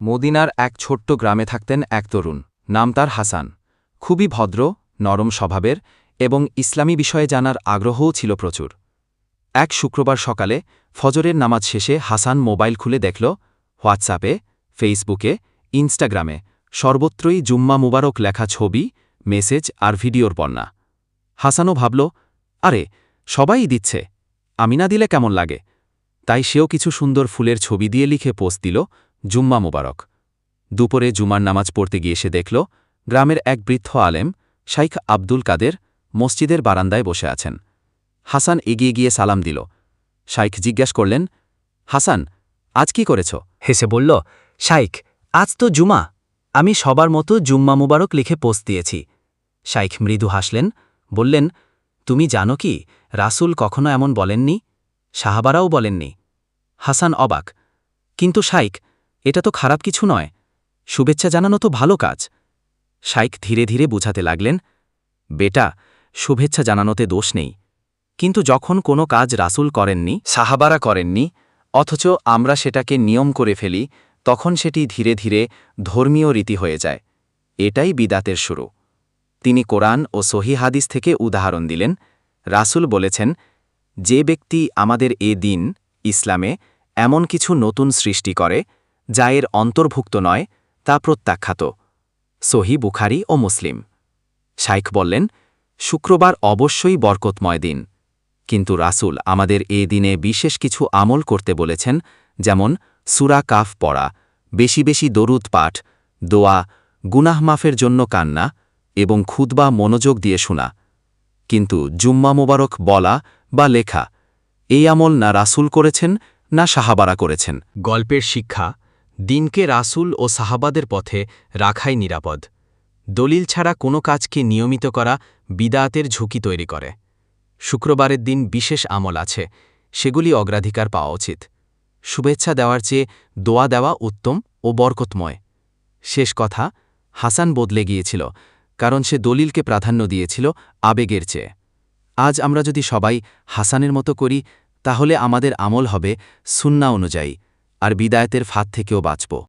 মদিনার এক ছোট্ট গ্রামে থাকতেন এক তরুণ, নাম তার হাসান। খুবই ভদ্র, নরম স্বভাবের এবং ইসলামী বিষয়ে জানার আগ্রহও ছিল প্রচুর। এক শুক্রবার সকালে ফজরের নামাজ শেষে হাসান মোবাইল খুলে দেখল হোয়াটসঅ্যাপে, ফেসবুকে, ইনস্টাগ্রামে সর্বত্রই জুম্মা মুবারক লেখা ছবি, মেসেজ আর ভিডিওর বন্যা। হাসানও ভাবল, আরে সবাই দিচ্ছে, আমি না দিলে কেমন লাগে। তাই সেও কিছু সুন্দর ফুলের ছবি দিয়ে লিখে পোস্ট দিল, জুম্মা মুবারক। দুপুরে জুমার নামাজ পড়তে গিয়ে সে দেখল গ্রামের এক বৃদ্ধ আলেম, শাইখ আব্দুল কাদের, মসজিদের বারান্দায় বসে আছেন। হাসান এগিয়ে গিয়ে সালাম দিল। শাইখ জিজ্ঞাসা করলেন, হাসান, আজ কি করেছ? হেসে বলল, শাইখ, আজ তো জুমা, আমি সবার মতো জুম্মা মুবারক লিখে পোস্ট দিয়েছি। শাইখ মৃদু হাসলেন, বললেন, তুমি জানো কি রাসূল কখনো এমন বলেননি, সাহাবারাও বলেননি। হাসান অবাক, কিন্তু শাইখ, এটা তো খারাপ কিছু নয়, শুভেচ্ছা জানানো তো ভালো কাজ। শাইখ ধীরে ধীরে বুঝাতে লাগলেন, বেটা, শুভেচ্ছা জানানোতে দোষ নেই, কিন্তু যখন কোনো কাজ রাসূল করেননি, সাহাবারা করেননি, অথচ আমরা সেটাকে নিয়ম করে ফেলি, তখন সেটি ধীরে ধীরে ধর্মীয় রীতি হয়ে যায়। এটাই বিদাতের শুরু। তিনি কোরআন ও সহিহ হাদিস থেকে উদাহরণ দিলেন। রাসূল বলেছেন, যে ব্যক্তি আমাদের এ দিন, ইসলামে এমন কিছু নতুন সৃষ্টি করে যা এর অন্তর্ভুক্ত নয়, তা প্রত্যাখ্যাত। সহিহ বুখারী ও মুসলিম। শাইখ বললেন, শুক্রবার অবশ্যই বরকতময় দিন, কিন্তু রাসূল আমাদের এ দিনে বিশেষ কিছু আমল করতে বলেছেন, যেমন সূরা কাফ পড়া, বেশি বেশি দরুদ পাঠ, দোয়া, গুনাহ মাফের জন্য কান্না এবং খুতবা মনোযোগ দিয়ে শোনা। কিন্তু জুম্মা মোবারক বলা বা লেখা, এই আমল না রাসূল করেছেন না সাহাবারা করেছেন। গল্পের শিক্ষা, দিনকে রাসূল ও সাহাবাদের পথে রাখাই নিরাপদ। দলিল ছাড়া কোনো কাজকে নিয়মিত করা বিদাতের ঝুঁকি তৈরি করে। শুক্রবারের দিন বিশেষ আমল আছে, সেগুলি অগ্রাধিকার পাওয়া উচিত। শুভেচ্ছা দেওয়ার চেয়ে দোয়া দেওয়া উত্তম ও বরকতময়। শেষ কথা, হাসান বদলে গিয়েছিল, কারণ সে দলিলকে প্রাধান্য দিয়েছিল আবেগের চেয়ে। আজ আমরা যদি সবাই হাসানের মতো করি, তাহলে আমাদের আমল হবে সুন্নাহ অনুযায়ী, আর বিদায়াতের ফাঁদ থেকেও বাঁচব।